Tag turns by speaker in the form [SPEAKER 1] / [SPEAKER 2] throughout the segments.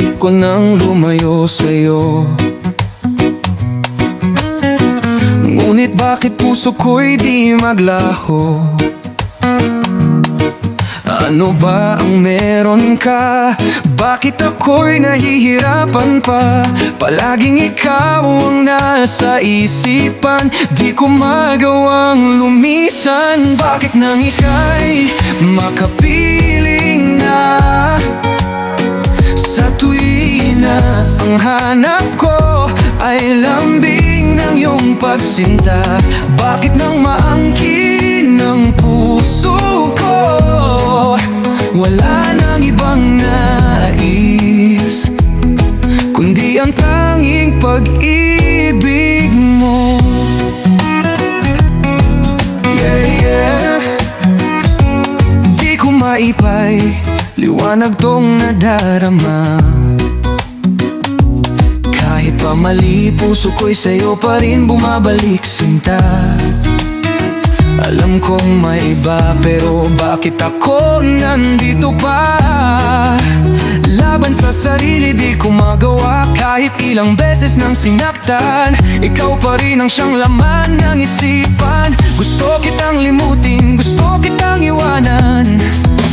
[SPEAKER 1] isip ko nang lumayo sa'yo. Ngunit bakit puso ko'y di maglaho? Ano ba ang meron ka? Bakit ako'y nahihirapan pa? Palaging ikaw ang nasa isipan, di ko magawang lumisan. Bakit nang ika'y makapiling na? Sa tuwing na ang hanap ko ay lambing ng iyong pagsinta, bakit nang maangkin ng puso ko? Wala nang ibang nais kundi ang tanging pag-ibig mo. Yeah, yeah. Di ko maipay liwanag tong nadarama. Kahit pa mali, puso ko'y sa'yo pa rin bumabalik sinta. Alam kong may iba, pero bakit ako nandito pa? Laban sa sarili di ko magawa, kahit ilang beses nang sinaktan. Ikaw pa rin ang siyang laman ng isipan. Gusto kitang limutin, gusto kitang iwanan,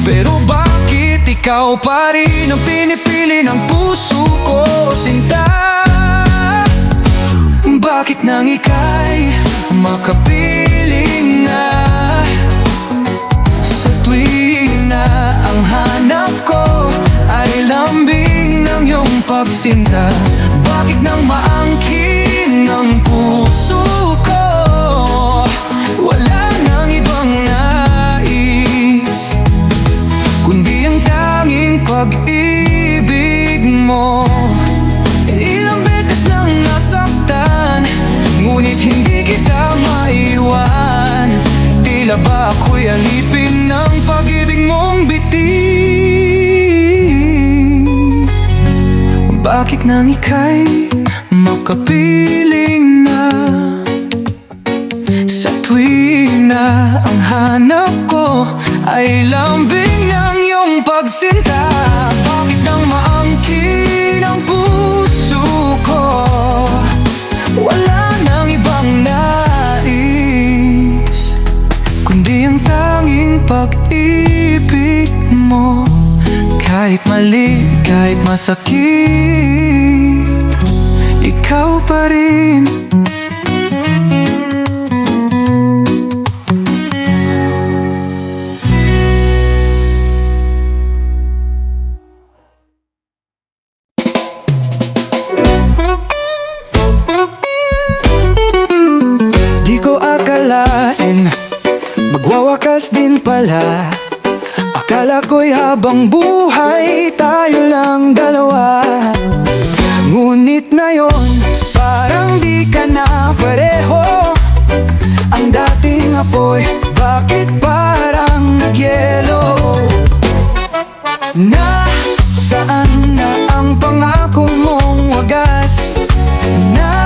[SPEAKER 1] pero bakit ikaw pa rin ang pinipili ng puso ko, sinta? Bakit nang ika'y makapiling na? Sa tuwing na ang hanap ko ay lambing ng iyong pagsinta, bakit nang maangkin ng puso ko? Wala nang ibang nais kundi ang tanging pag-ibig mo. Ilang beses nang nasaktan, ngunit hindi kita maiwan. Tila ba ako'y alipin ng pag-ibig mong bitin? Bakit nang ika'y makapiling na? Sa tuwing na ang hanap ko ay lambing ng iyong pagsinta, bakit nang maangkin ang puso ko? Wala nang ibang nais kundi ang tanging pag-ibig mo. Kahit mali, kahit masakit, ikaw pa rin. Magwawakas din pala. Akala ko'y habang buhay tayo lang dalawa, ngunit ngayon parang di ka na pareho. Ang dating apoy, bakit parang nagyelo? Nasaan na ang pangako mong wagas? Na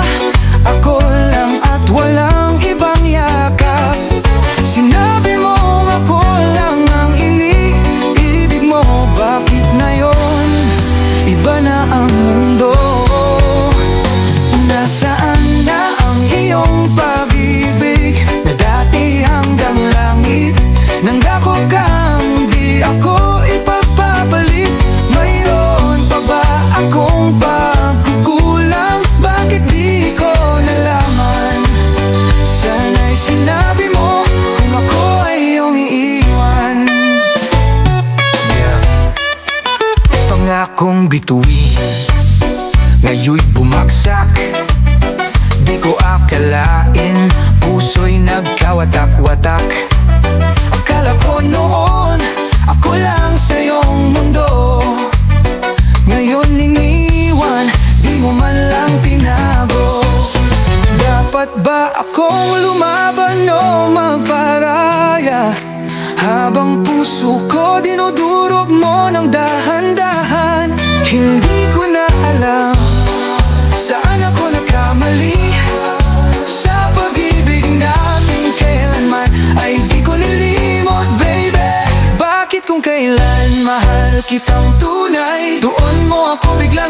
[SPEAKER 1] ako lang at walang ibang yakap. Sinabi mo ako lang ang iniibig mo, bakit ngayon iba na ang mundo? Nasaan na ang iyong pag-ibig na dati hanggang langit? Nangako kang di ako ipagpapalik. Mayroon pa ba akong pagkukulang? Bakit di ko nalaman? Sana'y sinabi mo kung ako ay iyong iiwan. Pangakong bituin, ngayon'y bumagsak. Di ko akalain, puso'y nagkawatak-watak. Akala ko noon, ako lang sa iyong mundo. Ngayon iniwan, di mo man lang tinago. Dapat ba akong lumaban o magparaya? Habang puso ko dinudurog mo ng dahan-dahan. Hindi ko na alam saan ako nagkamali. Sa pag-ibig namin kailanman ay di ko nilimot, baby. Bakit kung kailan mahal kitang tunay, doon mo ako bigla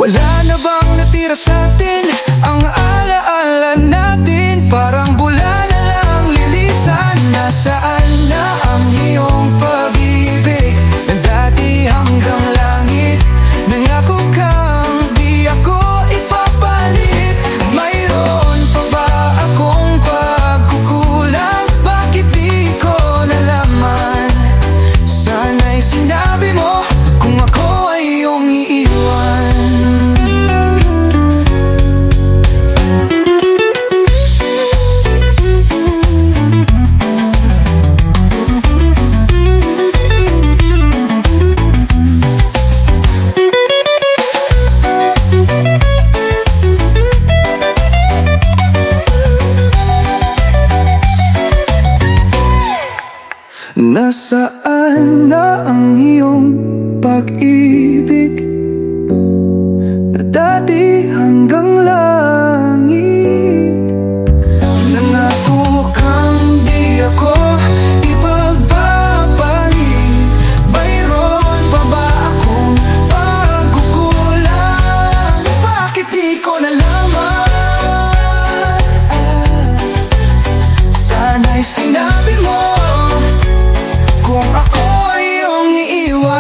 [SPEAKER 1] Wala na bang natira sa'tin? Ang alaala natin parang bula na lang lilisan. Nasaan na ang iyong pag-ibig na dati hanggang langit? Nangako kang di ako ipapalit. Mayroon pa ba akong pagkukulang? Bakit di ko nalaman? Sana'y sinabi mo kung ako ay iyong iiwan. Nasaan na ang iyong pag-ibig na dati hanggang langit? Nangako kang di ako ipagbabalik. Mayroon pa ba akong pagkukulang? Bakit di ko nalaman? Sana'y sinabi mo kung ako ay iyong iiwan.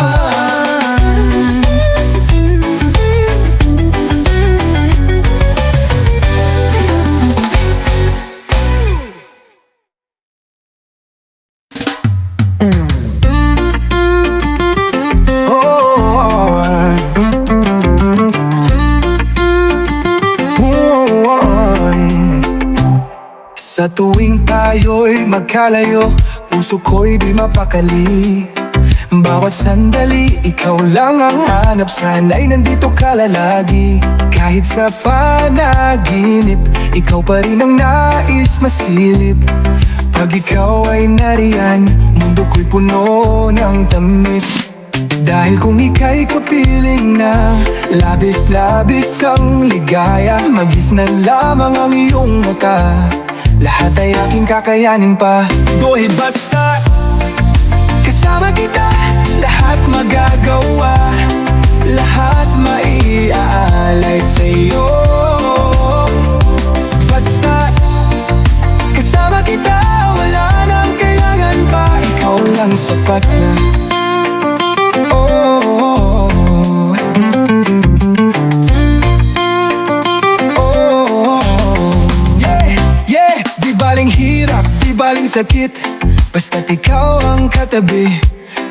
[SPEAKER 1] Sa tuwing tayo'y magkalayo, puso ko'y di mapakali. Bawat sandali, ikaw lang ang hanap. Sana'y nandito ka lalagi. Kahit sa panaginip, ikaw pa rin ang nais masilip. Pag ikaw ay nariyan, mundo ko'y puno ng tamis. Dahil kung ika'y kapiling na, labis-labis ang ligaya. Magisnan lamang ang iyong mata, lahat ay aking kakayanin pa. Dahil basta kasama kita, lahat magagawa. Lahat maiaalay sa'yo. Basta kasama kita, wala nang kailangan pa. Ikaw lang sapat na. Baling sakit, basta't ikaw ang katabi.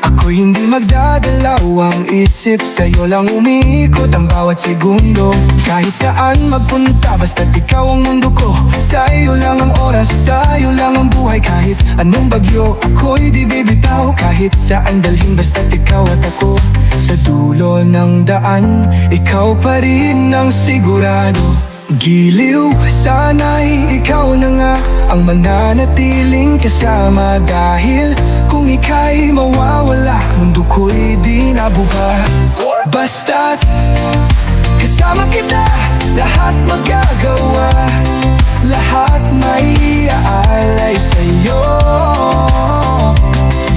[SPEAKER 1] Ako'y hindi magdadalawang isip, sa'yo lang umiikot ang bawat segundo. Kahit saan magpunta, basta't ikaw ang mundo ko. Sa'yo lang ang oras, sa'yo lang ang buhay. Kahit anong bagyo, ako'y di bibitaw. Kahit saan dalhin, basta't ikaw at ako. Sa dulo ng daan, ikaw pa rin ang sigurado. Giliw, sana'y ikaw na nga ang mananatiling kasama. Dahil kung ika'y mawawala, mundo ko'y di nabuka. Basta't kasama kita, lahat magagawa. Lahat maiaalay sa'yo.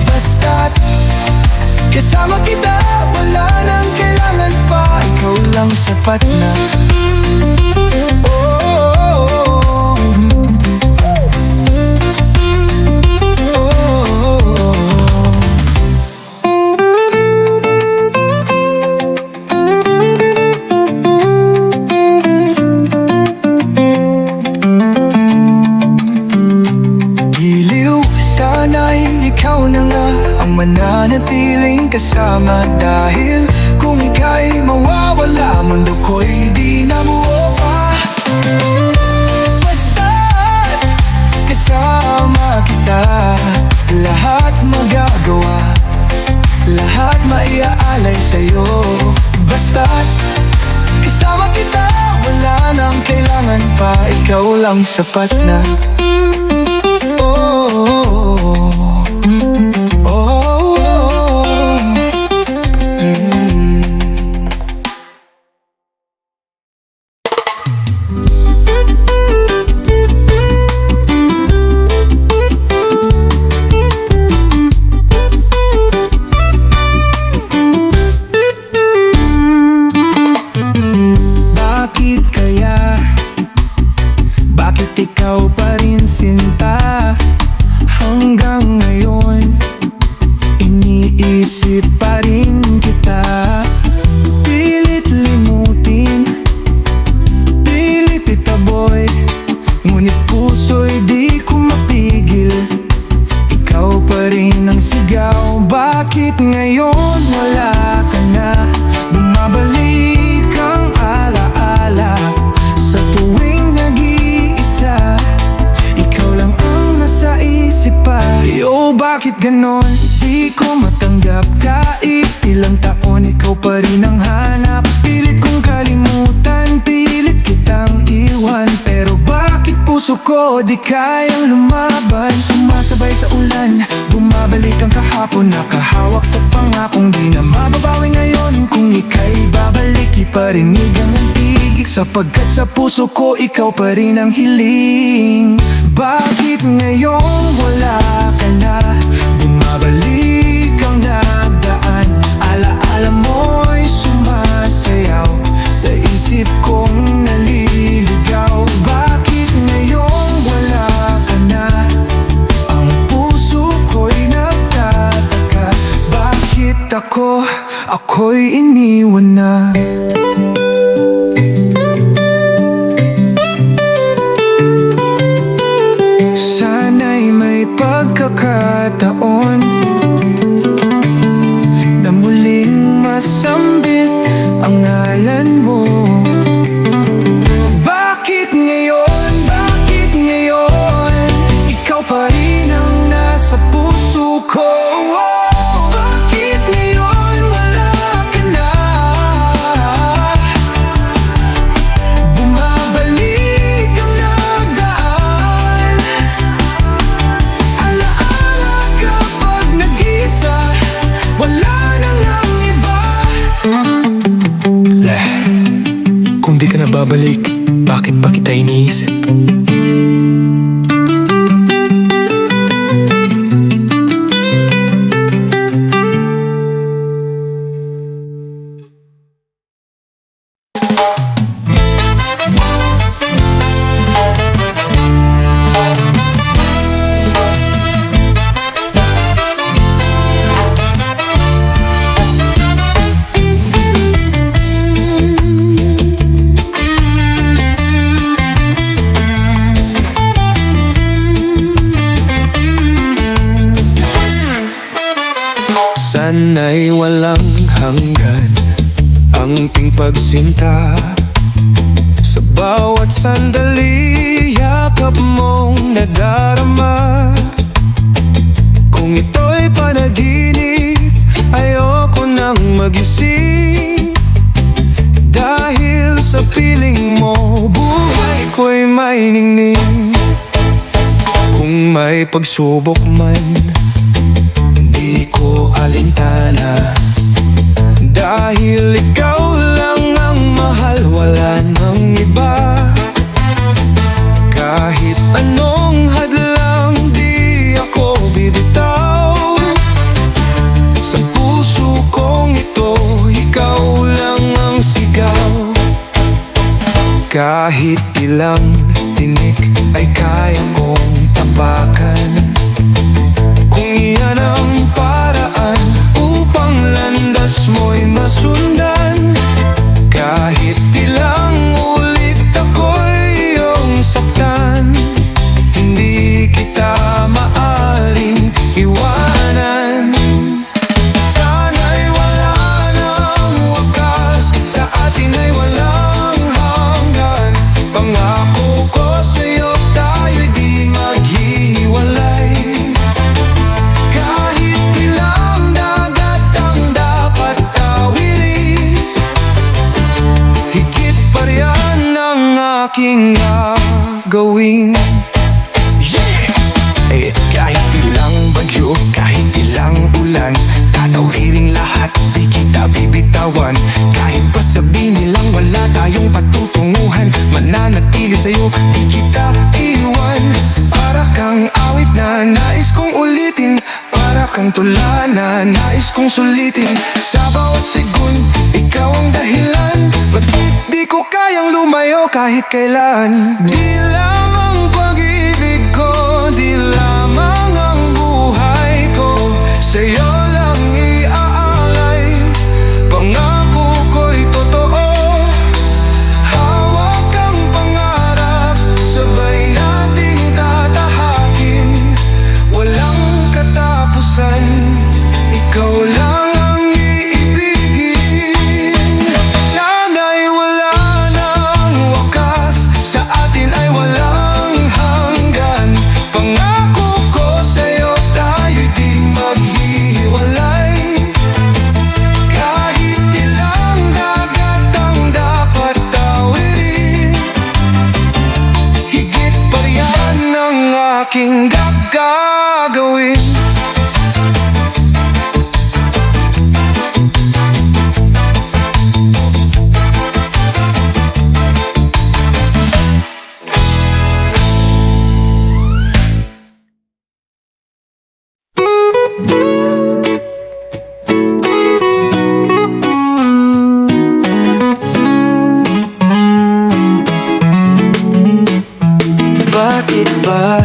[SPEAKER 1] Basta't kasama kita, wala nang kailangan pa. Ikaw lang sapat na. Mananatiling kasama. Dahil kung ika'y mawawala, mundo ko'y di nabuo pa. Basta't kasama kita, lahat magagawa. Lahat maiaalay sa'yo. Basta't kasama kita, wala nang kailangan pa. Ikaw lang sapat na. ganon di ko matanggap. Kahit ilang taon ikaw pa rin ang hanap. Pilit kong kalimutan, pilit kitang iwan. Pero bakit puso ko di kayang lumaban? Sumasabay sa ulan, bumabalik ang kahapon. Nakahawak sa pangakong di na mababawi ngayon. Kung ika'y babalik, iparinig ang tigig. Sapagkat sa puso ko ikaw pa rin ang hiling. Bakit ngayong wala ka na? Bumabalik ang nagdaan. Alaala mo'y sumasayaw sa isip kong naliligaw. Bakit ngayong wala ka na? Ang puso ko'y nagtataka. Bakit ako'y iniwan na? Pagkakataon na muling masambit ang ngalan mo. Bakit ngayon, bakit ngayon ikaw pa rin ang nasa puso ko? Bakit ngayon wala ka na? Bumabalik ang nagdaan. Wala nang ang iba. Kung di ka na babalik, bakit pa kita iniisip? Sana'y walang hanggan ang ating pagsinta. Sa bawat sandali, yakap mong nadarama. Kung ito'y panaginip, ayoko nang magising. Dahil sa piling mo, buhay ko'y may ningning. Kung may pagsubok man, di ko alintana. Dahil ikaw lang ang mahal, wala nang iba. Kahit anong hadlang, di ako bibitaw. Sa puso kong ito, ikaw lang ang sigaw. Kahit ilang tinik ay kaya kong tapakan. Kung iyan ang paraan upang landas mo'y masundan. Kahit ilang ulit ako'y iyong saktan, hindi kita maaring iwanan. Sana'y wala nang wakas, sa atin ay walang hanggan. Pangako ko sa'yo, tayo'y di maghiwalay. Aking gagawin, yeah! Kahit ilang bagyo, kahit ilang ulan, tatawirin lahat, di kita bibitawan. Kahit pa sabihin nilang wala tayong patutunguhan, mananatili sa'yo, di kita iwan. Para kang awit na nais kong ulitin, para kang tula na nais kong sulitin. Sa bawat sigun, ikaw ang dahilan, bakit di ko kayang lumayo kahit kailan. Di lamang pag-ibig ko, di lamang ang buhay ko, sa'yo lang iaalay. Pangako ko'y totoo, hawak ang pangarap, sabay nating tatahakin. Walang katapusan, ikaw lang ang iibigin. Sana'y wala nang wakas, sa atin ay walang Bakit ba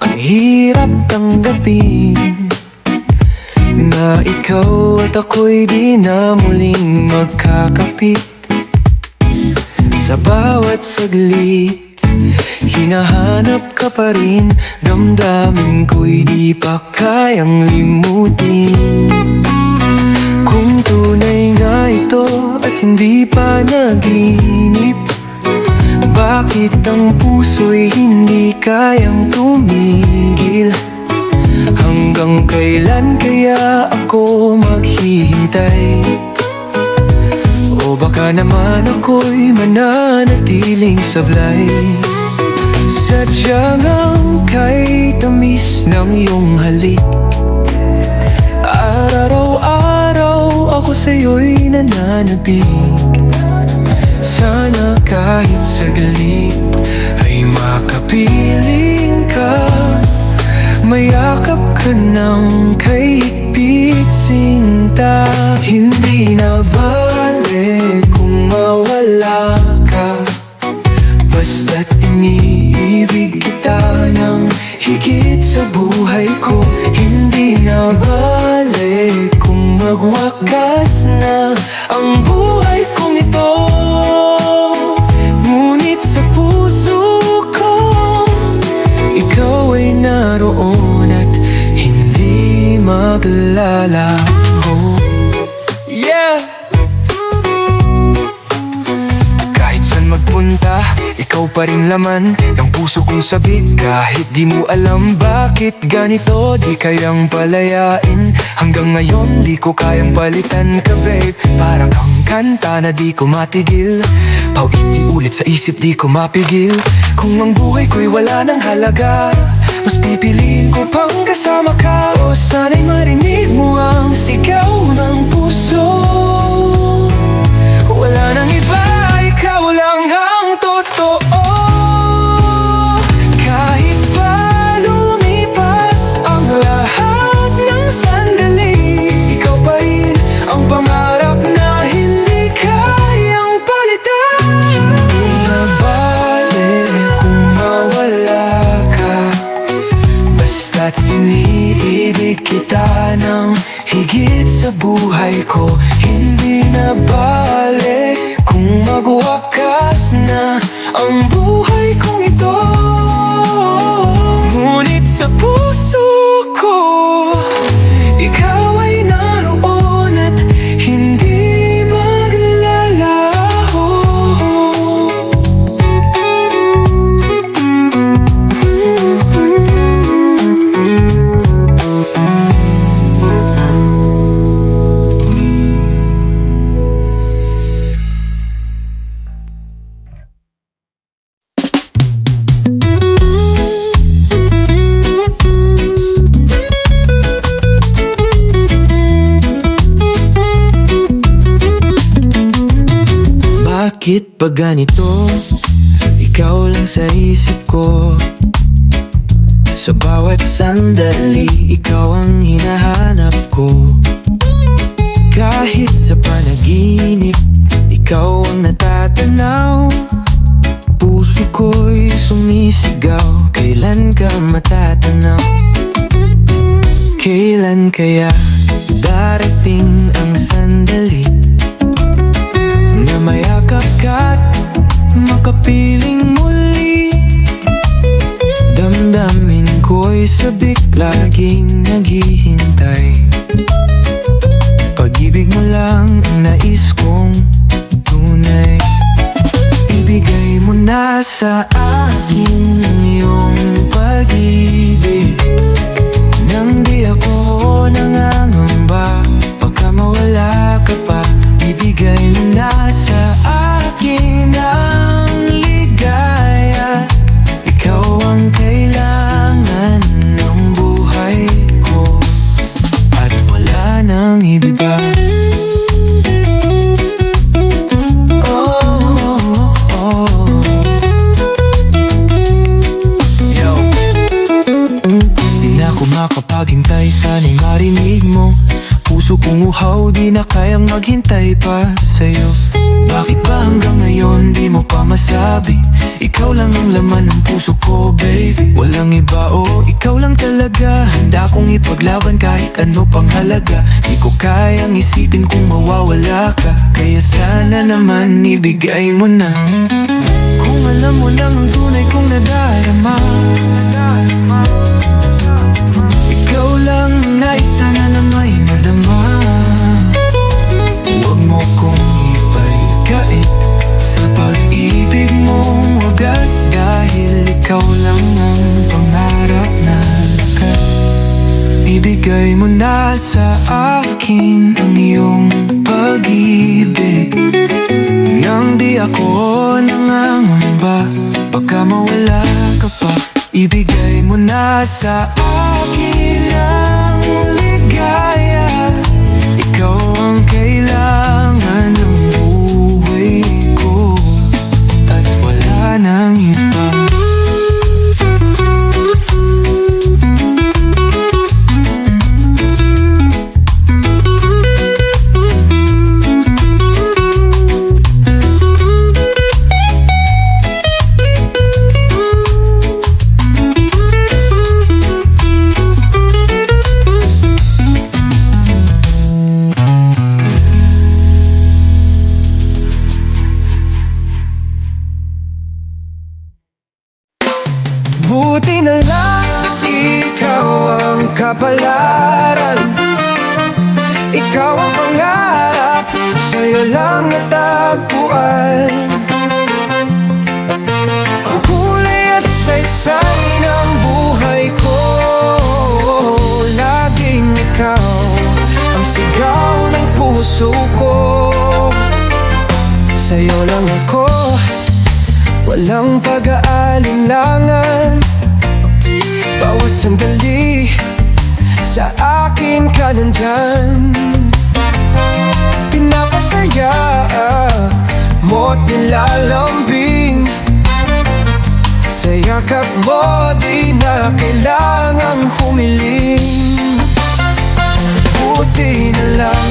[SPEAKER 1] ang hirap tanggapin na ikaw at ako'y di na muling magkakapit? Sa bawat saglit, hinahanap ka pa rin. Damdamin ko'y di pa kayang limutin. Kung tunay nga ito at hindi pa naginip, bakit ang puso'y hindi kayang tumigil? Hanggang kailan kaya ako maghihintay? O baka naman ako'y mananatiling sablay? Sadyang ang kay tamis ng iyong halik. Araw-araw ako sa'yo'y nananabik. Sana kahit saglit ay makapiling ka. Mayakap ka ng kahigpit sinta. Hindi na bale kung mawala ka, basta't iniibig kita ng higit sa buhay ko. Hindi na bale kung magwakas na ang buhay kong ito, ngunit sa puso ko ikaw ay naroon at hindi maglalaho. Yeah! Kahit saan magpunta, ikaw pa rin laman ng puso kong sabik. Kahit di mo alam bakit ganito, di kayang palayain. Hanggang ngayon di ko kayang palitan ka, babe. Para kang kanta na di ko matigil, paulit-ulit sa isip di ko mapigil. Kung ang buhay ko'y wala ng halaga, mas pipiliin ko pang kasama ka. O sana'y marinig mo ang sigaw ng puso. Wala nang iba, ikaw lang ang totoo. Kahit pa lumipas ang lahat ng sandali, ikaw pa rin ang pangarap na hindi kayang palitan. Hindi na bale kung mawala ka, basta't iniibig kita ng higit sa buhay ko. Hindi na bale kung magwakas na ang buhay kong ito, ngunit sa puso ko ikaw ay naroon at hindi maglalaho. Bakit ba ganito? Ikaw lang sa isip ko. Sa bawat sandali, ikaw ang hinahanap ko. Kahit sa panaginip, ikaw ang natatanaw. Puso ko'y sumisigaw, kailan ka matatanaw? Kailan kaya darating ang sandali na mayakap ka't makapiling muli? Damdamin ko'y sabik, laging naghihintay. Pag-ibig mo lang ang nais kong tunay. Ibigay mo na sa akin iyong pag-ibig, nang di ako nangangamba. Baka mawala ka pa, ibigay mo na sa akin ang ligaya. Ikaw ang kailangan ng buhay ko, at wala nang iba. Makapaghintay, sana'y marinig mo. Puso kong uhaw, di na kayang maghintay pa sa'yo. Bakit ba hanggang ngayon di mo pa masabi? Ikaw lang ang laman ng puso ko, baby. Walang iba, oh, ikaw lang talaga. Handa kong ipaglaban kahit ano pang halaga. Di ko kayang isipin kung mawawala ka. Kaya sana naman ibigay mo na. Kung alam mo lang ang tunay kong nadarama, ikaw lang ang nais sana na may madama. Huwag mo kong ipagkait sa pag-ibig mong wagas, dahil ikaw lang ang pangarap na lakas. Ibigay mo na sa akin ang iyong pag-ibig, nang di ako nangangamba baka mawala ka pa. Ibigay mo na sa akin ang ligaya. Ikaw ang kailangan ng buhay ko at wala nang iba.
[SPEAKER 2] Buti na lang ikaw ang kapalaran, ikaw ang pangarap, sa'yo lang natagpuan. Ang kulay at saysay ng buhay ko, laging ikaw ang sigaw ng puso ko. Sa'yo lang ako, walang pag-aalinlangan. Bawat sandali sa akin ka nandyan. Pinapasaya mo't nilalambing. Sa yakap mo di na kailangang humiling. Buti na lang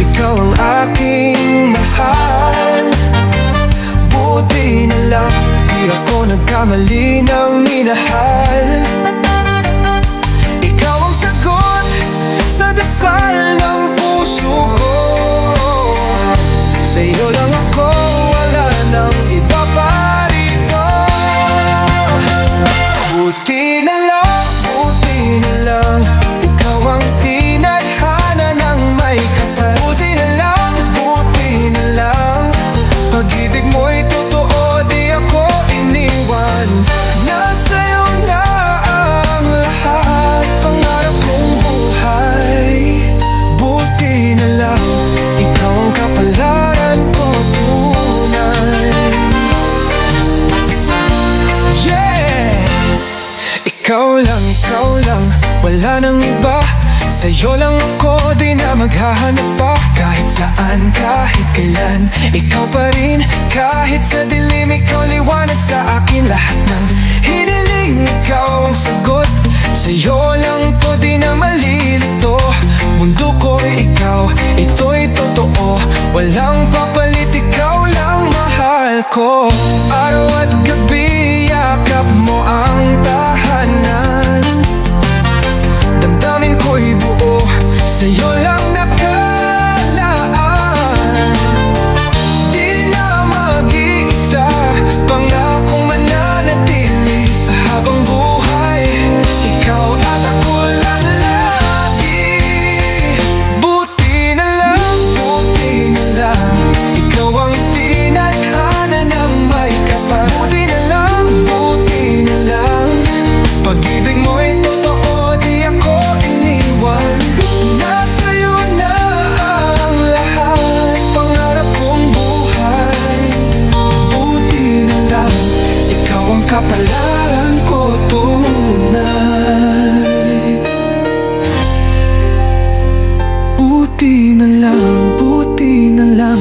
[SPEAKER 2] ikaw ang aking mahal. Buti na lang di ako nagkamali ng minahal. Ikaw ang sagot sa dasal ng puso ko. Sa'yo lang ako, wala nang iba pa rito. Buti na lang ikaw ang tinadhana ng may kapal. Buti na lang pag-ibig mo'y totoo, di ako iniwan. Nasa'yo na ang lahat, pangarap kong buhay. Buti na lang ikaw ang kapalaran ko tunay. Yeah! Ikaw lang, wala nang iba. Sa'yo lang ako, di na maghahanap pa. Kahit saan, kahit kailan, ikaw pa rin. Kahit sa dilim, ikaw liwanag sa akin. Lahat ng hiniling, ikaw ang sagot. Sa'yo lang to, di na malilito. Mundo ko'y ikaw, ito'y totoo. Walang papalit, ikaw lang mahal ko. Araw at gabi, yakap mo ang tahanan. Damdamin ko'y buo, sa'yo lang nakalaan. Di na mag-iisa, pangakong mananatili sa habang buhay. Ikaw at ako lang lagi. Buti na lang ikaw ang tinadhana ng may kapal. Buti na lang pag-ibig mo'y totoo, di ako iniwan. Nasa'yo na ang lahat, pangarap kong buhay. Buti na lang ikaw ang kapalaran ko tunay. Buti na lang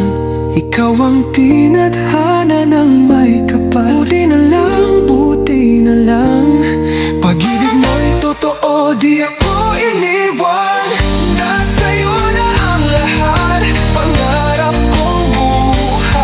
[SPEAKER 2] ikaw ang tinadhana ng may kapal. Buti na lang pag-ibig mo'y totoo, di ako iniwan. Nasa'yo na ang lahat, pangarap kong buhay.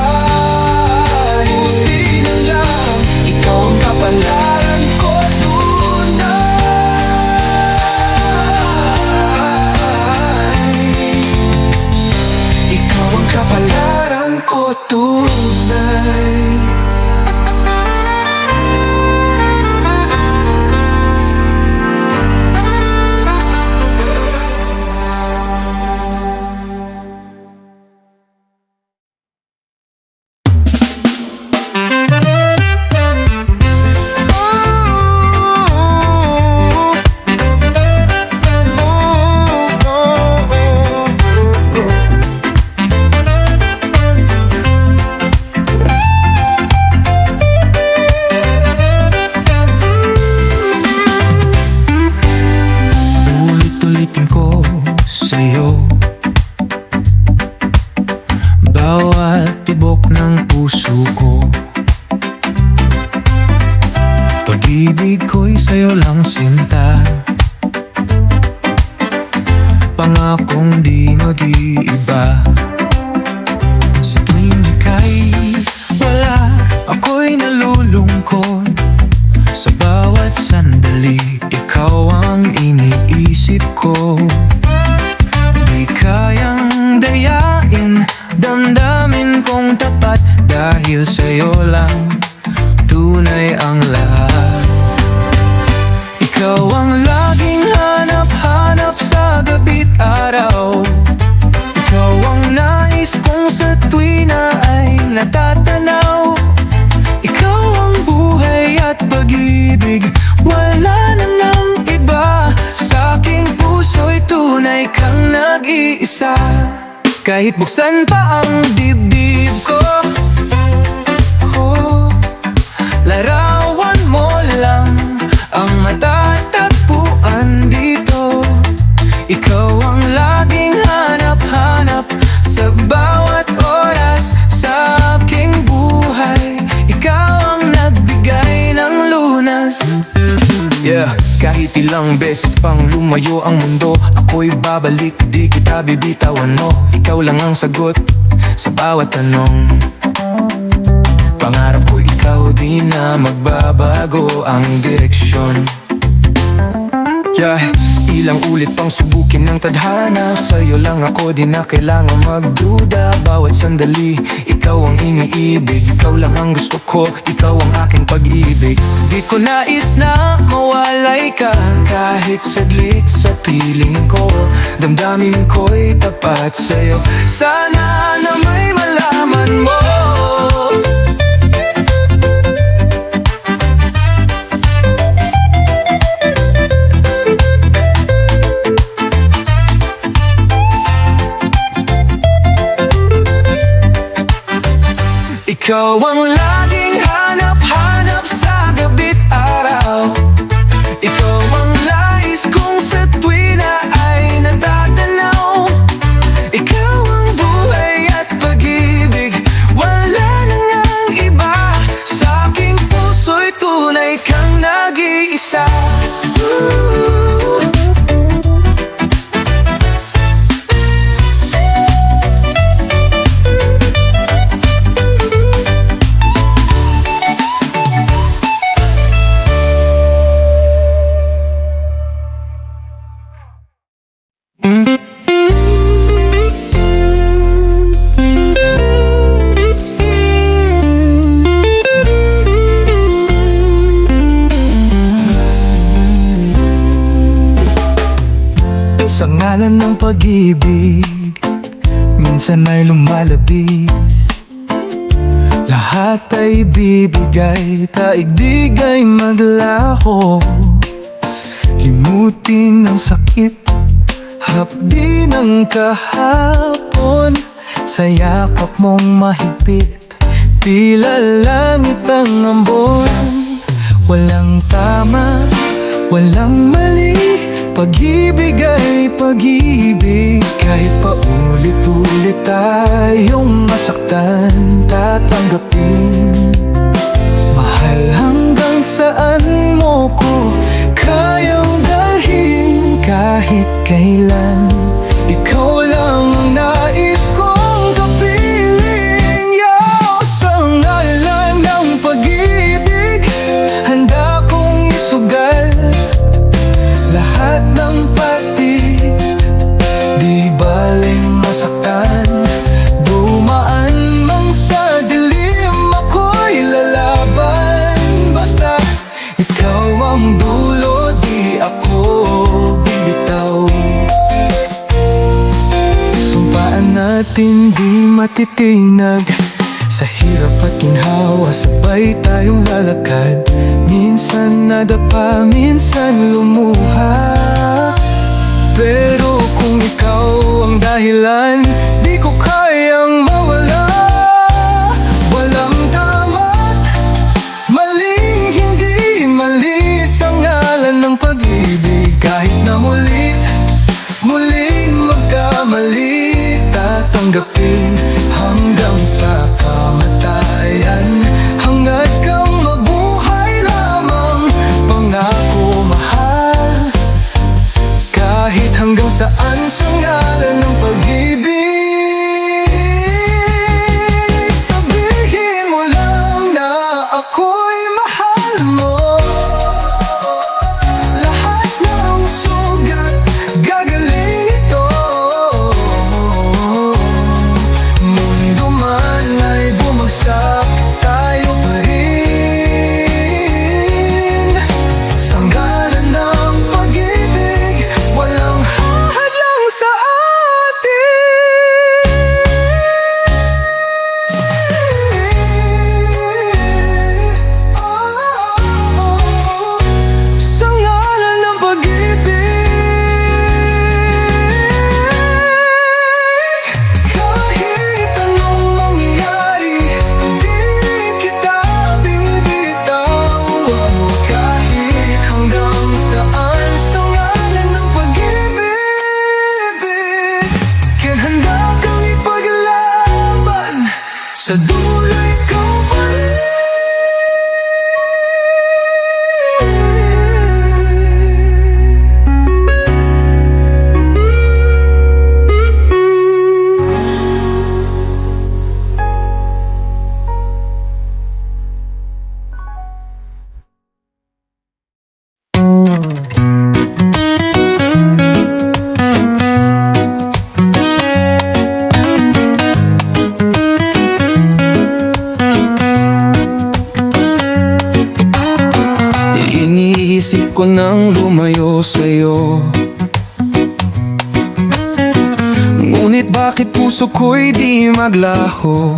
[SPEAKER 1] tibok ng puso ko. Pag-ibig ko'y sa'yo lang sinta, pangakong di mag-iiba. Sa tuwing ika'y wala, ako'y nalulungkot. Sa bawat sandali, ikaw ang iniisip ko. Di kayang dayain, damdamin kong tapat, dahil sa'yo lang tunay ang lahat. Ikaw ang laging hanap-hanap sa gabi't araw. Ikaw ang nais kong sa tuwi na ay natatanaw. Ikaw ang buhay at pag-ibig, wala na nang iba. Sa aking puso'y tunay kang nag-iisa. Kahit buksan pa ang dibdib ko, larawan mo lang ang matatagpuan dito. Ikaw ang laging hanap-hanap sa bawat oras sa aking buhay. Ikaw ang nagbigay ng lunas. Yeah, kahit ilang beses pang lumayo ang mundo, ako'y babalik, di kita bibitawan mo. Ikaw lang ang sagot sa bawat tanong. Pangarap ko ikaw, di na magbabago ang direksyon. Yeah, ilang ulit pang subukin ng tadhana, sa'yo lang ako, di na kailangan magduda. Bawat sandali, ikaw ang iniibig, ikaw lang ang gusto ko, ikaw ang aking pag-ibig. Di ko nais na mawalay ka, kahit saglit sa piling ko. Damdamin ko'y tapat sa'yo, sana na may malaman mo. Ikaw ang laging hanap-hanap sa gabi't araw. Ikaw ang nais kong sa tuwi na ay natatanaw. Ikaw ang buhay at pag-ibig, wala na ngang iba. Sa aking puso'y tunay kang nag-iisa.
[SPEAKER 2] Sa ngalan ng pag-ibig, minsan ay lumalabis. Lahat ay bibigay, taigdig ay maglaho. Limutin ang sakit, hapdi ng kahapon. Sa yakap mong mahigpit, tila langit ang ambon. Walang tama, walang mali, pag-ibig ay pag-ibig. Kahit paulit-ulit tayong masaktan, tatanggapin. Mahal hanggang saan mo ko kayang dalhin. Kahit kailan, ikaw lang ang nais kong kapiling. Sa ngalan ng pag-ibig, handa kong isugal lahat ng pati. Di baling masaktan, dumaan mang sa dilim, ako'y lalaban. Basta ikaw ang dulo, di ako bibitaw. Sumpaan natin di matitinag, sa hirap at ginhawa sabay tayong lalakad. Minsan nadapa, minsan lumuha, pero kung ikaw ang dahilan, di ko kayang mawala. Walang tama't maling hindi mali sa ngalan ng pag-ibig. Kahit na muling magkamali, tatanggapin hanggang sa sa dulo ikaw pa rin.
[SPEAKER 1] Iniisip ko nang lumayo sa'yo, ngunit bakit puso ko'y di maglaho?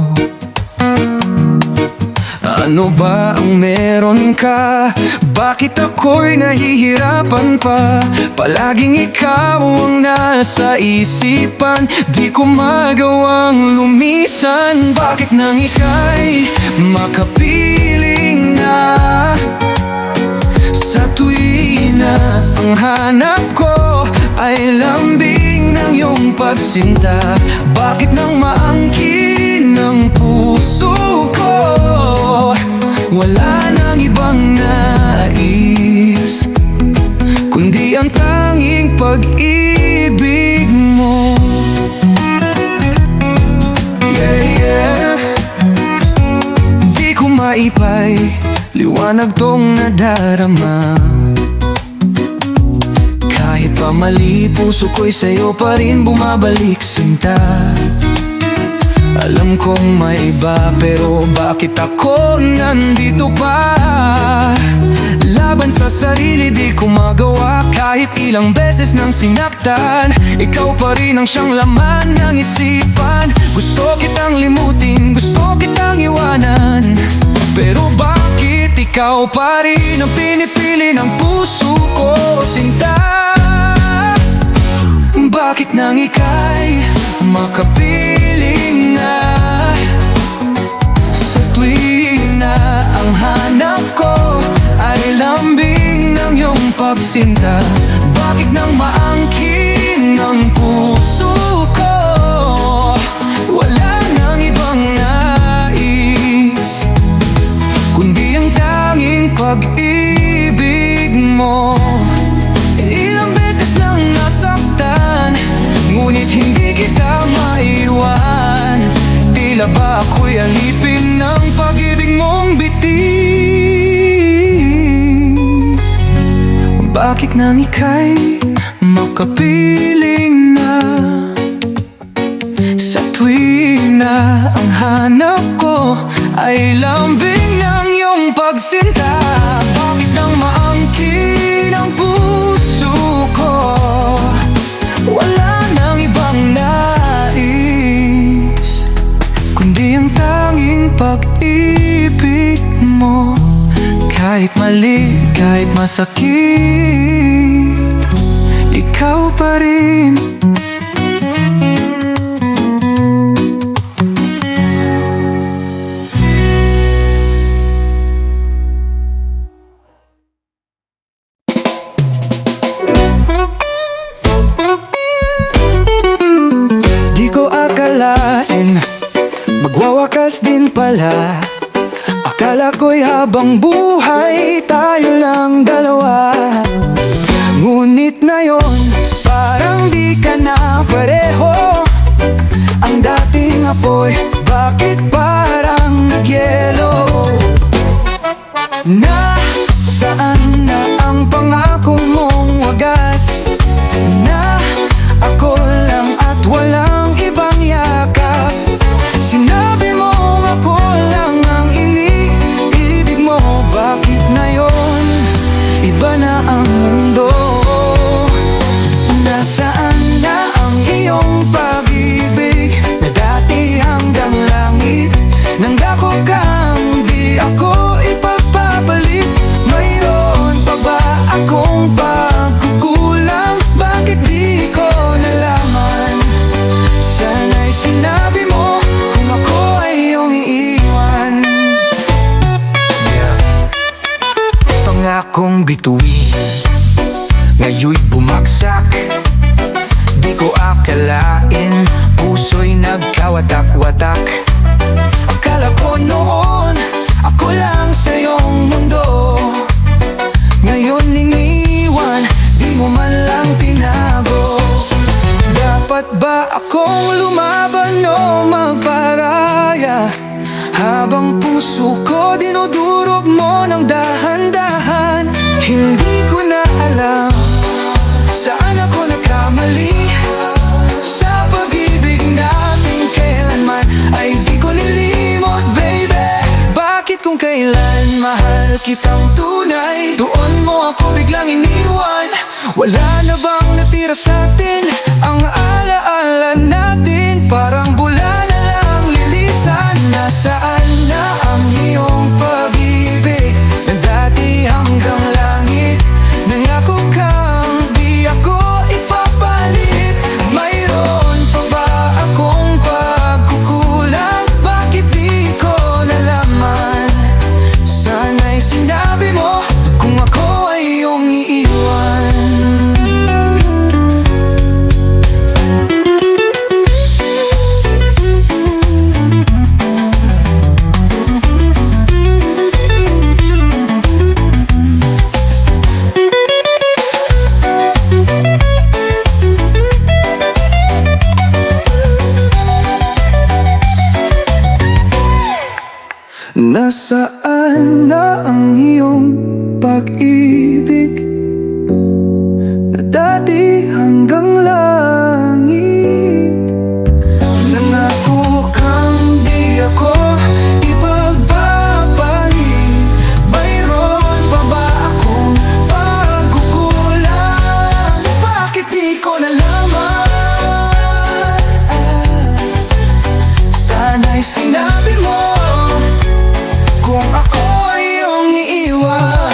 [SPEAKER 1] Ano ba ang meron ka? Bakit ako'y nahihirapan pa? Palaging ikaw ang nasa isipan, di ko magawang lumisan. Bakit nang ika'y makapiling na? Sa tuwing na ang hanap ko ay lambing ng iyong pagsinta, bakit nang maangkin ng puso ko? Wala nang ibang nais kundi ang tanging pag-ibig mo. Yeah, yeah. Di ko maipay liwanag tong nadarama, kahit pa mali puso ko'y sa'yo pa rin bumabalik sinta. Alam kong may iba pero bakit ako nandito pa? Laban sa sarili di ko magawa, kahit ilang beses nang sinaktan, ikaw pa rin ang siyang laman ng isipan. Gusto kitang limutin, gusto kitang iwanan, pero bakit ikaw pa rin ang pinipili ng puso ko, sinta? Bakit nang ika'y makapiling na? Sa tuwing na ang hanap ko ay lambing ng iyong pagsinta, bakit nang maangkin ng puso ko? Wala nang ibang nais kundi ang tanging pag-ibig mo. Ilang beses nang nasaktan, ngunit hindi kita maiwan. Tila ba ako'y alipin ng pag-ibig mong bitin? Bakit nang ika'y makapiling na? Sa tuwing na ang hanap ko ay lambing ng iyong pagsinta, bakit nang maangkin ang puso ko? Wala nang ibang nais kundi ang tanging pag-ibig mo. Kahit mali, kahit masakit, ikaw pa rin.
[SPEAKER 2] Di ko akalain magwawakas din pala. Akala ko'y habang buhay tayo lang dalawa, ngunit ngayon parang di ka na pareho. Ang dating apoy, bakit parang nagyelo? Nasaan na ang pangako mong wagas? Na ako lang at walang ibang yakap. Sinabi mo ako lang ang iniibig mo, bakit ngayon iba na ang mundo? Nasaan na ang iyong pag-ibig na dati hanggang langit? Nangako kang di ako ipagpapalik. Mayroon pa ba akong pagkukulang? Bakit di ko nalaman? Sana'y sinabi mo kung ako ay iyong iiwan. Pangakong bituin, ngayon'y bumagsak. Di ko akalain, puso'y nagkawatak-watak. Habang puso ko dinudurog mo ng dahan-dahan. Hindi ko na alam saan ako nagkamali sa pag-ibig namin. Kailanman ay di ko nilimot, baby. Bakit kung kailan mahal kitang tunay, doon mo ako biglang iniwan? Wala na bang natira sa'tin? Ang alaala natin parang bula na lang lilisan. Nasaan na ang iyong pag-ibig na dati hanggang langit? Nangako kang di ako ipapalit. Mayroon pa ba akong pagkukulang? Bakit di ko nalaman? Sana'y sinabi mo kung ako ay iyong iiwan. Nasaan na ang iyong pag-ibig na dati hanggang langit? Nangako kang di ako ipagbabalik. Mayroon pa ba akong pagkukulang? Bakit di ko nalaman? Sana'y sinabi mo kung ako ay iyong iiwan.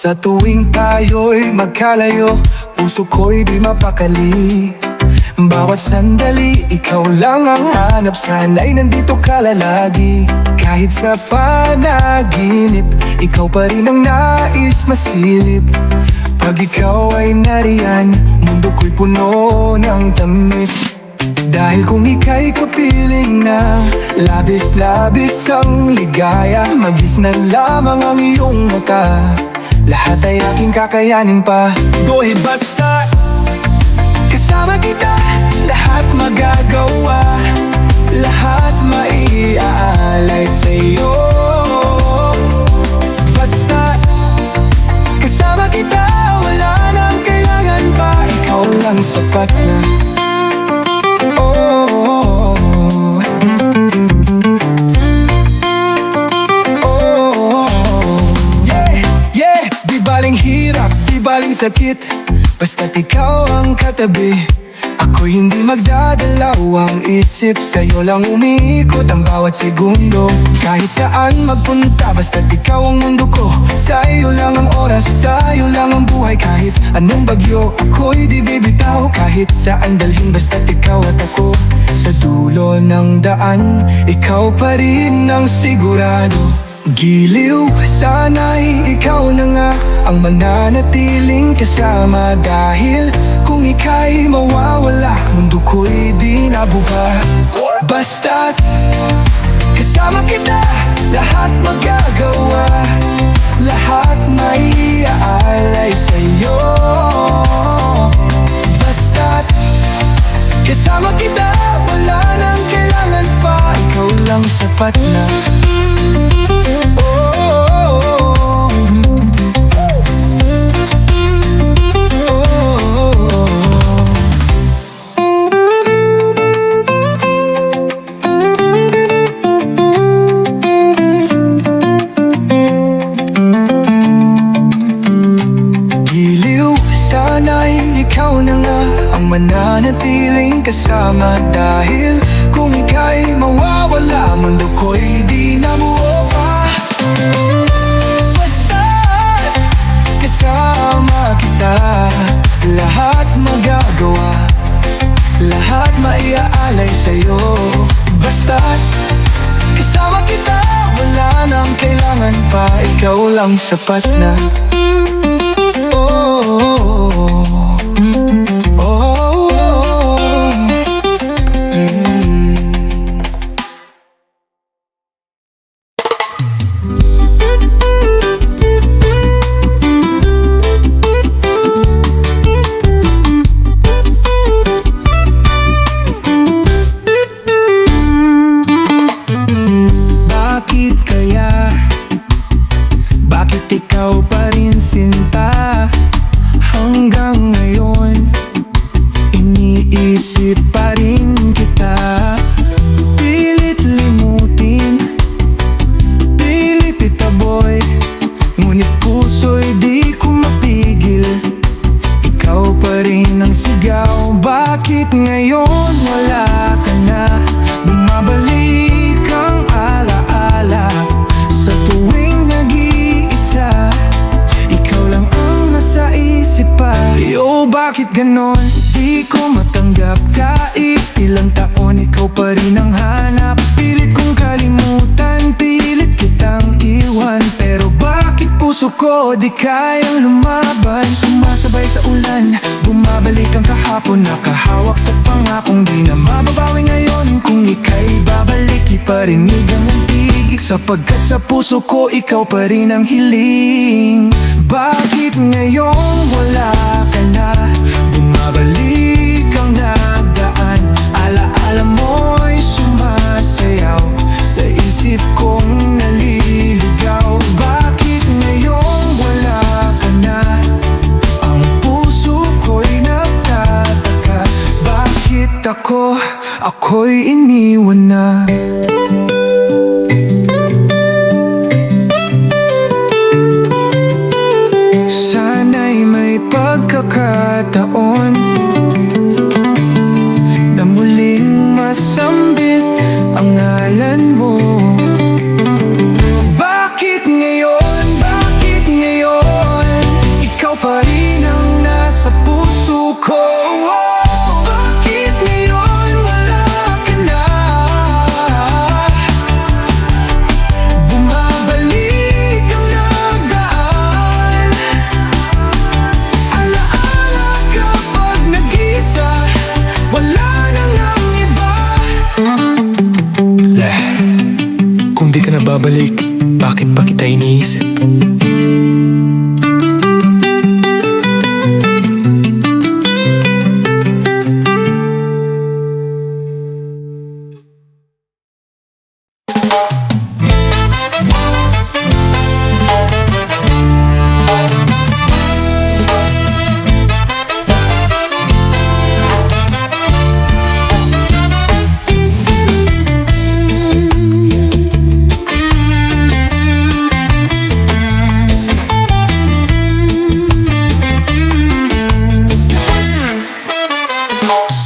[SPEAKER 2] Sa tuwing tayo'y magkalayo, puso ko'y di mapakali. Bawat sandali, ikaw lang ang hanap. Sana'y nandito ka lalagi. Kahit sa panaginip, ikaw pa rin ang nais masilip. Pag ikaw ay nariyan, mundo ko'y puno ng tamis. Dahil kung ika'y kapiling na, labis-labis ang ligaya. Magisnan lamang ang iyong mata, lahat ay aking kakayanin pa. Do'y basta kasama kita, lahat magagawa. Lahat maiaalay sa'yo. Basta kasama kita, wala nang kailangan pa. Ikaw lang sapat na. Baling sakit, basta't ikaw ang katabi. Ako'y hindi magdadalawang isip, sa'yo lang umiikot ang bawat segundo. Kahit saan magpunta, basta't ikaw ang mundo ko. Sa'yo lang ang oras, sa'yo lang ang buhay. Kahit anong bagyo, ako'y di bibitaw. Kahit saan dalhin, basta't ikaw at ako. Sa dulo ng daan, ikaw pa rin ang sigurado. Giliw, sana'y ikaw na nga ang mananatiling kasama. Dahil kung ika'y mawawala, mundo ko'y di nabuka. Basta't kasama kita, lahat magagawa. Lahat maiaalay sa'yo. Basta't kasama kita, wala nang kailangan pa. Ikaw lang sapat na. Mananatiling kasama. Dahil kung ika'y mawawala, mundo ko'y di nabuo pa. Basta't kasama kita, lahat magagawa. Lahat maiaalay sa'yo. Basta't kasama kita, wala nang kailangan pa. Ikaw lang sapat na. Oh, oh, oh. hanggang ngayon iniisip pa rin kita. Pilit limutin, pilit itaboy, ngunit puso'y di ko mapigil. Ikaw pa rin ang sigaw. Bakit ngayon wala ka na? Bumabalik ang alaala sa tuwing nag-iisa. Ikaw lang ang nasa isip pa. Yo, bakit ganon? Di ko matanggap. Kahit ilang taon, ikaw pa rin ang hanap. Pilit kong kalimutan, pilit kitang iwan. Pero bakit puso ko di kayang lumaban? Sumasabay sa ulan, bumabalik ang kahapon. Nakahawak sa pangakong di na mababawi ngayon. Kung ika'y babalik, iparinig ang tigig. Sapagkat sa puso ko, ikaw pa rin ang hiling. Bakit ngayon wala ka na? Bumabalik ang nagdaan. Alaala mo'y sumasayaw sa isip kong naliligaw. Bakit ngayon wala ka na? Ang puso ko'y nagtataka. Bakit ako'y iniwan na? Sana'y may pagkakataon na muling masambit ang ngalan mo. Bakit ngayon? Bakit ngayon? Ikaw pa rin ang nasa puso ko. Bakit ngayon wala ka na? Bumabalik ang nagdaan. Alaala kapag nag-isa, wala nang ang iba. Kung di ka na babalik, bakit pa kita iniisip?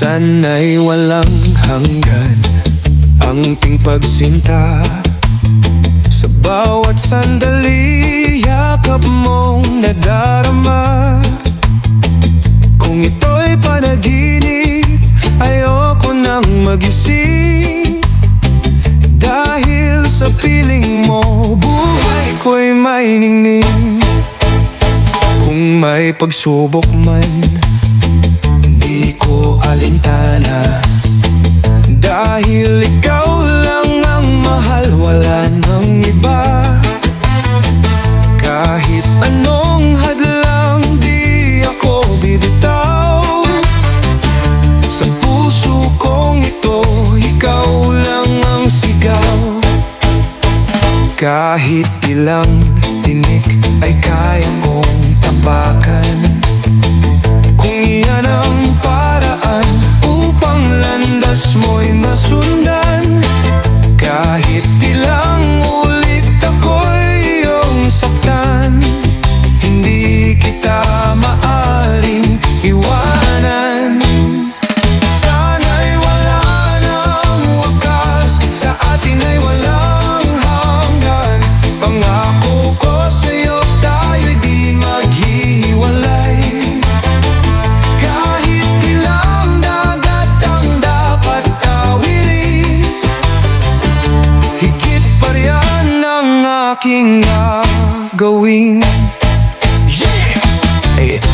[SPEAKER 2] Sana'y walang hanggan ang ting pagsinta. Sa bawat sandali, yakap mong nadarama. Kung ito'y panaginip, ayoko nang magising. Dahil sa piling mo, buhay ko'y may ningning. Kung may pagsubok man, di ko alintana. Dahil ikaw lang ang mahal, wala nang iba. Kahit anong hadlang, di ako bibitaw. Sa puso kong ito, ikaw lang ang sigaw. Kahit ilang tinik ay kaya kong tapakan. Kung iyan ang paraan upang landas mo'y masundan. Kahit ilang ulit ako'y iyong saktan, hindi kita maaring iwanan. Sana'y wala nang wakas, sa atin ay walang hanggan. Pangako ko sa'yo, tayo'y di maghiwalay. Aking gagawin.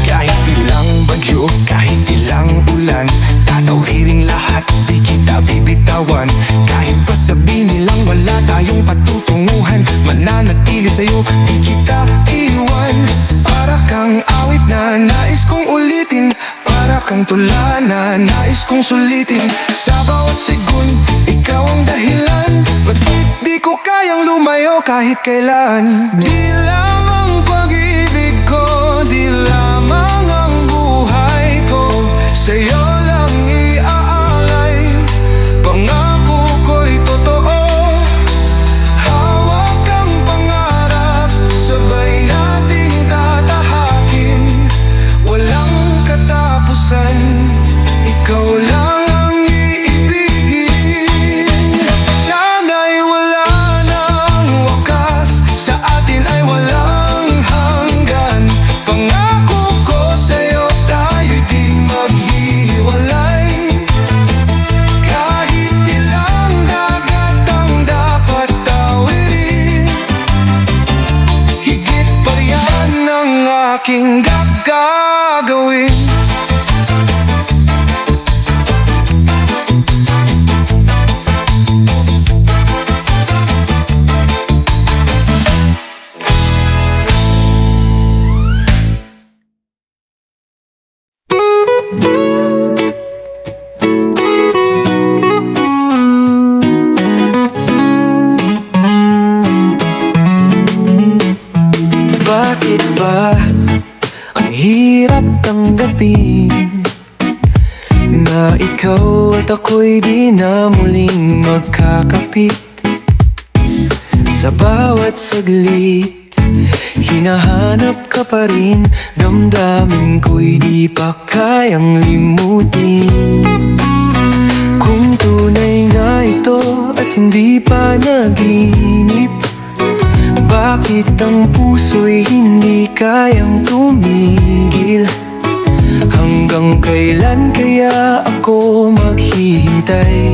[SPEAKER 2] Kahit ilang bagyo, kahit ilang ulan, tatawiring lahat, di kita bibitawan. Kahit pa sabihin nilang wala tayong patutunguhan, mananatili sa'yo, di kita iwan. Para kang awit na nais kong ulitin, para kang tula na nais kong sulitin. Sa bawat sigun, ikaw ang dahilan. Bakit di ko kayang lumayo kahit kailan? Di lamang pag-ibig ko, di lamang ang buhay tanggapin na ikaw at ako'y di na muling magkakapit. Sa bawat saglit, hinahanap ka pa rin. Damdamin ko'y di pa kayang limutin. Kung tunay nga ito at hindi pa naginip, bakit ang puso'y hindi kayang tumigil? Hanggang kailan kaya ako maghihintay?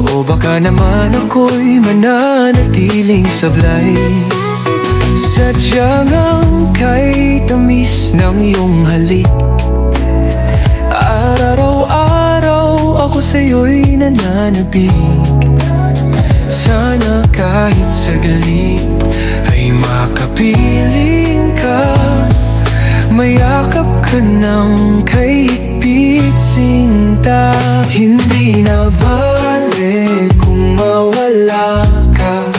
[SPEAKER 2] O baka naman ako'y mananatiling sablay. Sadyang ang kay tamis ng iyong halik. Araw-araw ako sa'yo'y nananabik. Sana kahit saglit ay makapiling ka. Mayakap ka ng kahigpit sinta. Hindi na bale kung mawala ka,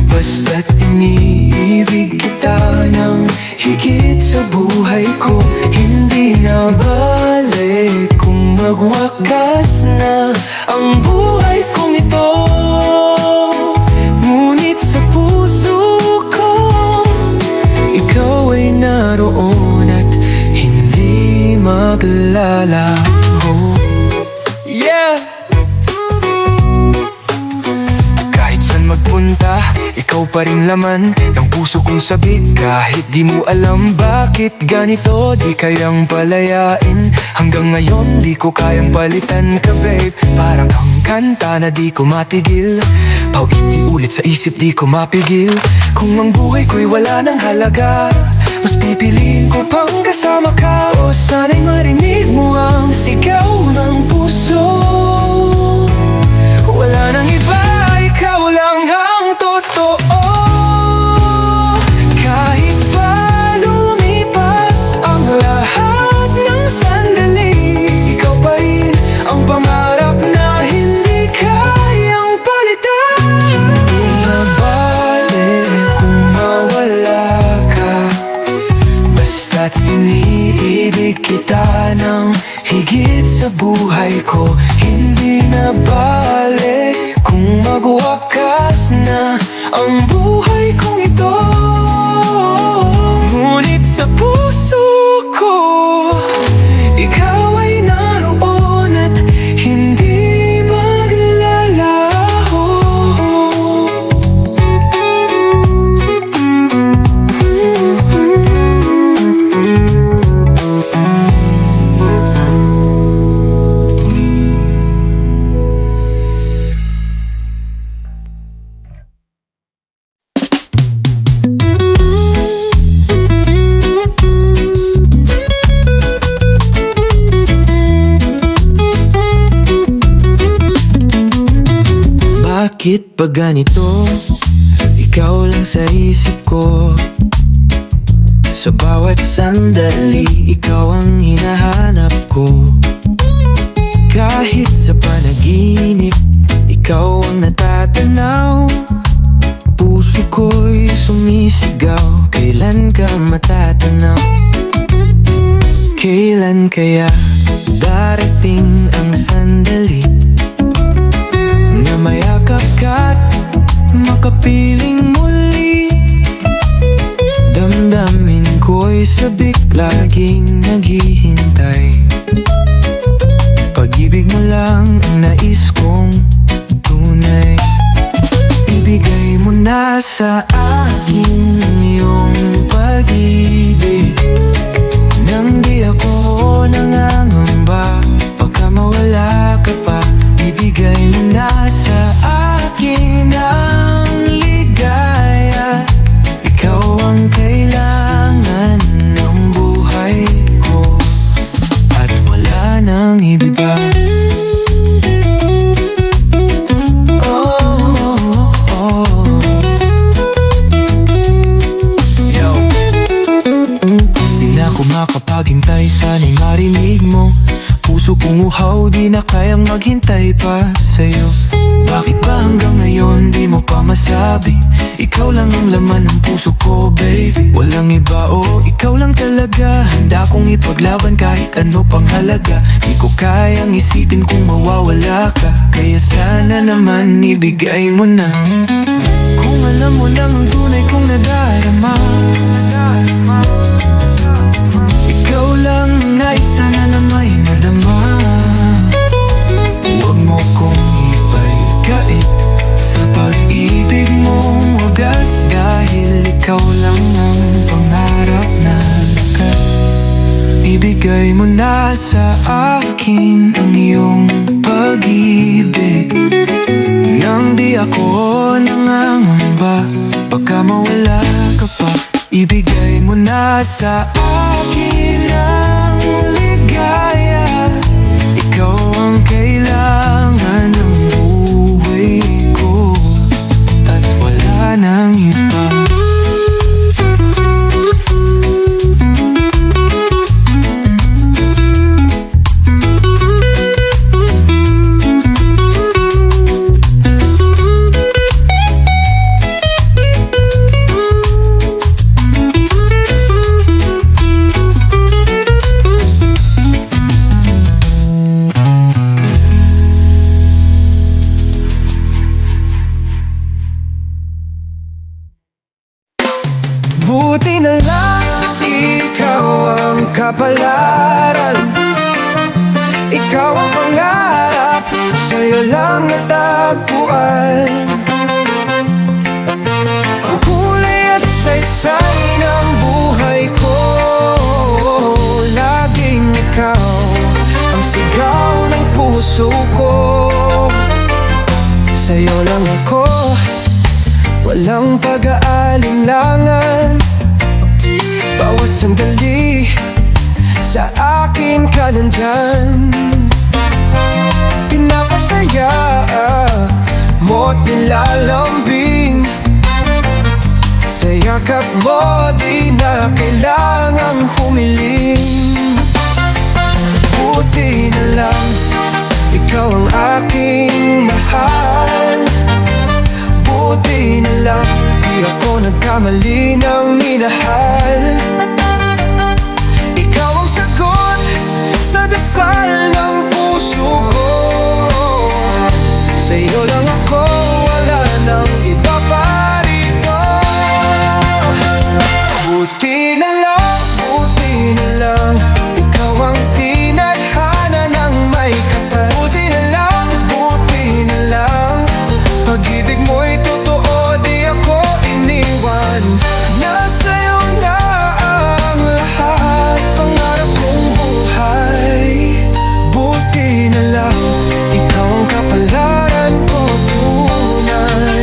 [SPEAKER 2] basta't iniibig kita ng higit sa buhay ko. Hindi na bale kung magwakas na ang buhay kong ito. Ngunit sa puso ko, ikaw ay naroon at hindi maglalaho. Yeah! Kahit saan magpunta, ikaw pa rin laman ng puso kong sabik. Kahit di mo alam bakit ganito, di kayang palayain. Hanggang ngayon di ko kayang palitan ka, babe. Parang kang kanta na di ko matigil. Paulit-ulit sa isip di ko mapigil. Kung ang buhay ko'y wala ng halaga, mas pipiliin ko pang kasama ka. O sana'y marinig mo ang sigaw ng puso. Wala nang iba, ikaw lang ang totoo. Kahit pa lumipas ang lahat ng sandali, ikaw pa rin ang pangarap na hindi kayang palitan. Hindi na bale kung mawala ka, basta't iniibig kita ng higit sa buhay ko. Hindi na bale kung magwakas na ang buhay kong ito. Ngunit sa puso ko, ikaw ay naroon at hindi maglalaho. Bakit ba ganito? Ikaw lang sa isip ko. Sa bawat sandali, ikaw ang hinahanap ko. Kahit sa panaginip, ikaw ang natatanaw. Puso ko'y sumisigaw, kailan ka matatanaw? Kailan kaya darating ang sandali na mayakap ka't makapiling muli? Damdamin ko'y sabik, laging naghihintay. Pag-ibig mo lang ang nais kong tunay. Ibigay mo na sa akin iyong pag-ibig, nang di ako nangangamba. Baka mawala ka pa, ibigay mo na sa akin ang ligaya. Ikaw ang kailangan ng buhay ko, at wala nang iba. Di na ako makapaghintay, sana'y marinig mo puso kong uhaw, di na kayang maghintay pa sa'yo. Bakit ba hanggang ngayon di mo pa masabi? Ikaw lang ang laman ng puso ko, baby. Walang iba, ikaw lang talaga. Handa kong ipaglaban kahit ano pang halaga. Di ko kayang isipin kung mawawala ka. Kaya sana naman ibigay mo na. Kung alam mo lang ang tunay kong nadarama, ikaw lang ang nais sana na may madama. Huwag mo kong ipagkait sa pag-ibig mong wagas, dahil ikaw lang ang pangarap na lakas. Ibigay mo na sa akin ang iyong pag-ibig, nang di ako nangangamba baka mawala ka pa. Ibigay mo na sa akin ang ligaya. Ikaw ang kailangan ng buhay ko at wala nang iba. Buti na lang ikaw ang kapalaran, ikaw ang pangarap, sa'yo lang natagpuan. Ang kulay at saysay ng buhay ko, laging ikaw ang sigaw ng puso ko. Sa'yo lang ako, walang pag-aalinlangan. Bawat sandali sa akin ka nandyan. Pinapasaya mo't nilalambing, sa yakap mo di na kailangang humiling. Buti na lang ikaw ang aking mahal. Buti na lang di ako nagkamali ng minahal. Ikaw ang sagot sa dasal ng puso ko. Sa'yo lang ako, wala nang iba pa rito. Buti na lang ikaw ang tinadhana ng may kapal. Buti na lang pag-ibig mo'y totoo, di ako iniwan. Nasa'yo na ang lahat, pangarap kong buhay. Buti na lang ikaw ang kapalaran ko tunay.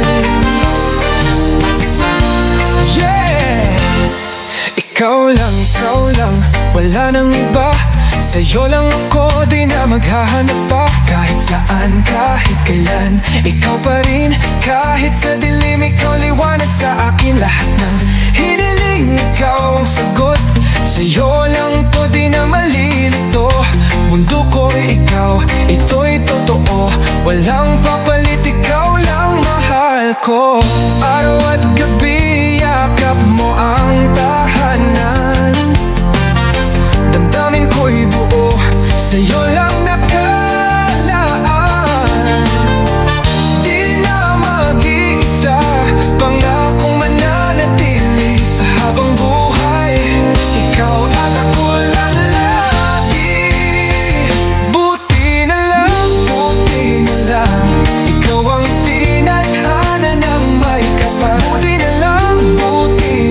[SPEAKER 2] Yeah! Ikaw lang, wala nang iba. Sa'yo lang ako, di na maghahanap pa. Kahit saan, kahit kailan, ikaw pa rin. Kahit sa dilim, ikaw liwanag sa akin. Lahat ng hiniling, ikaw ang sagot. Sa'yo lang to, di na malilito. Mundo ko'y ikaw, ito'y totoo. Walang papalit, ikaw lang mahal ko. Araw at gabi, yakap mo ang tahanan. Damdamin ko'y buo, sa'yo lang nakalaan. Di na mag-iisa, pangakong mananatili sa habang buhay. Ikaw at ako lang lagi. Buti na lang, ikaw ang tinadhana ng may kapal. Buti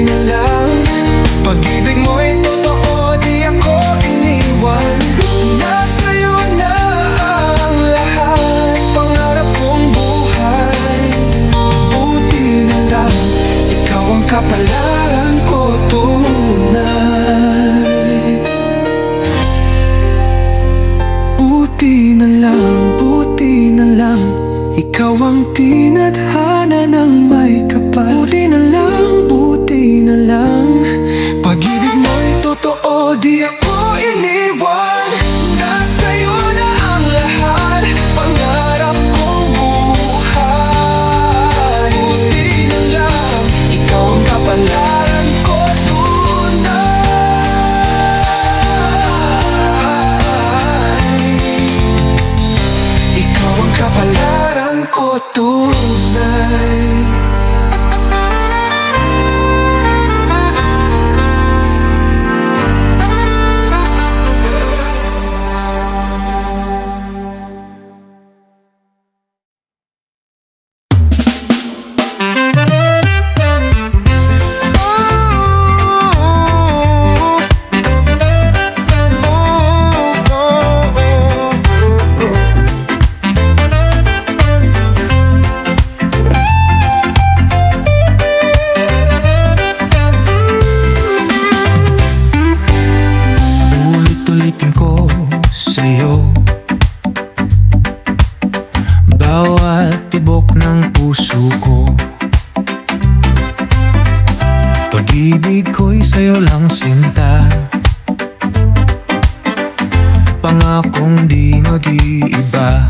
[SPEAKER 2] na lang, pag-ibig mo'y totoo, di ako iniwan. Nasa'yo na ang lahat, pangarap kong buhay. Buti na lang, ikaw ang kapalaran ko tunay. Buti na lang, ikaw ang tinadhana ng may kapal. Buti na lang, pag-ibig mo'y totoo, di ako iniwan. Nasa'yo ulit-ulitin ko sa'yo. Bawat tibok ng puso ko, pag-ibig ko'y sa'yo lang sinta. Pangakong di mag-iiba.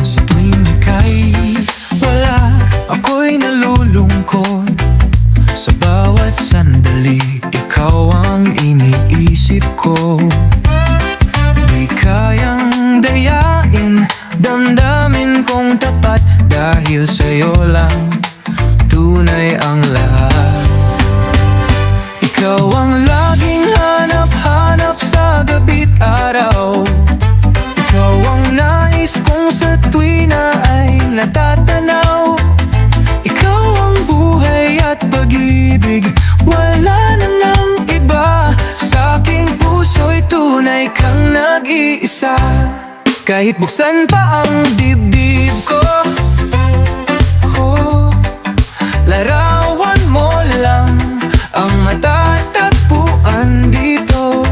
[SPEAKER 2] Sa tuwing ika'y wala, ako'y nalulungkot. Sa bawat sandali, ikaw ang iniisip ko. Di kayang dayain, damdamin kong tapat. Dahil sa'yo lang, tunay ang lahat. Ikaw ang laging hanap-hanap sa gabi't araw. Ikaw ang nais kong sa tuwi na ay natatanaw. Ikaw ang buhay at pag-ibig, wala na ng iba. Sa aking puso'y tunay kang nag-iisa. Kahit buksan pa ang dibdib ko, larawan mo lang ang matatagpuan dito.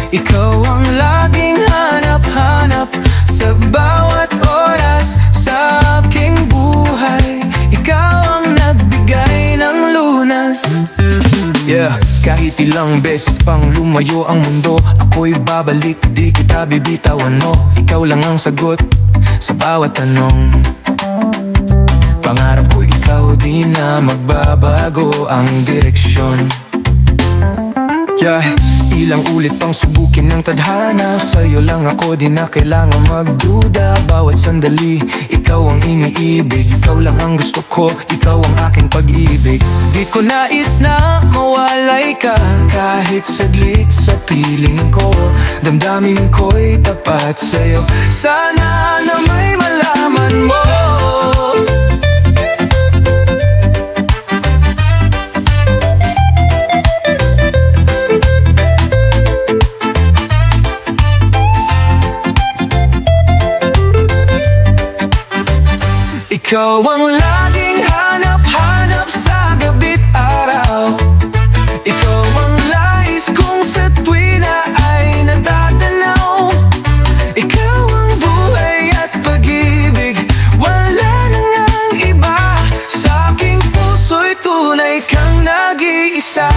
[SPEAKER 2] Ikaw ang laging hanap-hanap sa bawat oras sa aking buhay. Ikaw ang nagbigay ng lunas. Yeah, kahit ilang beses pang lumayo ang mundo, ako'y babalik, di kita bibitawan mo. Ikaw lang ang sagot sa bawat tanong. Pangarap ko ikaw, di na magbabago ang direksyon. Yeah, ilang ulit pang subukin ng tadhana. Sa'yo lang ako, di na kailangan magduda. Bawat sandali, ikaw ang iniibig. Ikaw lang ang gusto ko, ikaw ang aking pag-ibig. Di ko nais na mawalay ka kahit saglit sa piling ko. Damdamin ko'y tapat sa'yo. Sana na may malaman mo. Ikaw ang laging hanap-hanap sa gabi't araw. Ikaw ang lais kong sa tuwi na ay natatanaw. Ikaw ang buhay at pag-ibig, wala na ngang iba. Sa aking puso'y tunay kang nag-iisa.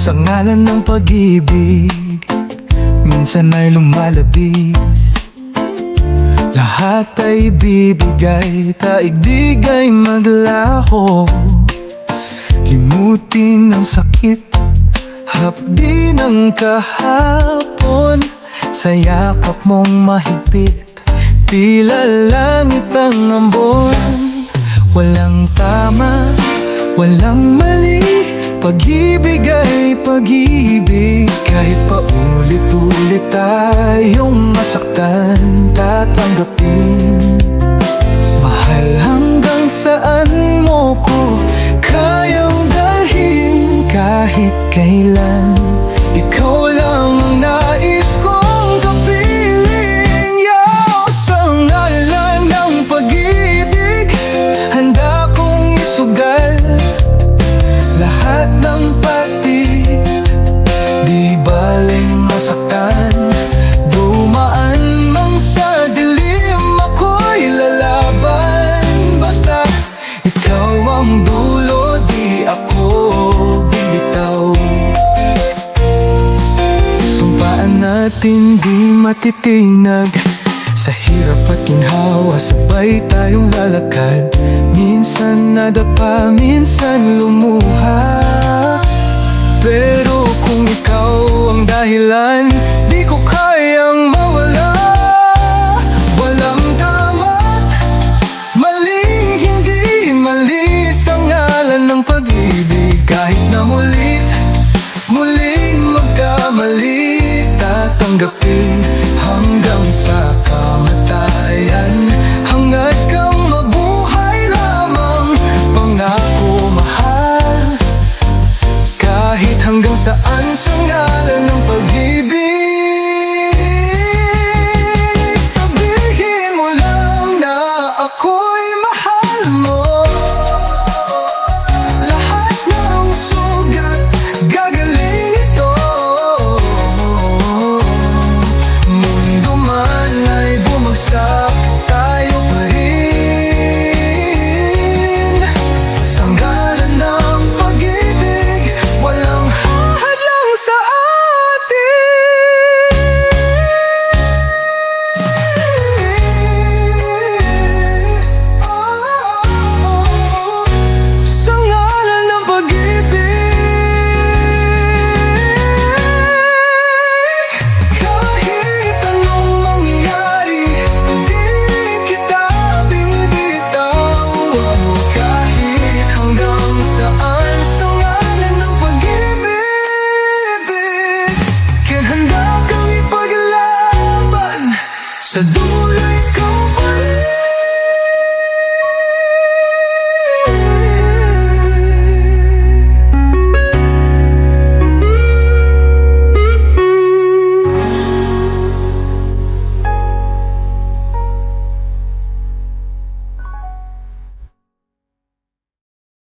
[SPEAKER 2] Sa ngalan ng pag-ibig, minsan ay lumalabis. Lahat ay bibigay, taigdig ay maglaho. Limutin ang sakit, hapdi ng kahapon. Sa yakap mong mahigpit, tila langit ang ambon. Walang tama, walang mali, pag-ibig ay pag-ibig. Kahit pa ulit-ulit tayong masaktan, tatanggapin. Mahal hanggang saan mo ko kayang dalhin. Kahit kailan, ikaw lang ang nais kong kapiling. Yaw, sa ngalan ng pag-ibig, handa kong isugal lahat ng patig. Di baling masaktan, dumaan mang sa dilim, ako'y lalaban. Basta ikaw ang dulo, di ako bibitaw. Sumpaan natin di matitinag, sa hirap at ginhawa sabay tayong lalakad. Minsan nadapa, minsan lumuha. Pero kung ikaw ang dahilan, di ko kayang mawala. Walang tama, maling hindi mali, sa ngalan ng pag-ibig. Kahit na muli mali tatanggapin hanggang sa kamatayan. Hangad kang mabuhay lamang, pangako mahal, kahit hanggang saan sa ngalan ng pag-ibig. Sabihin mo lang na ako'y mahal mo. Lahat ng sugat gagaling ito. Mundo man ay bumagsak, tayo pa rin. Sa ngalan ng pag-ibig, walang hahadlang sa atin. Sa ngalan ng pag-ibig, kahit anong mangyari, di kita bibitawan. Kahit hanggang saan, sa ngalan ng pag-ibig, kaya handa kang ipaglaban sa dulo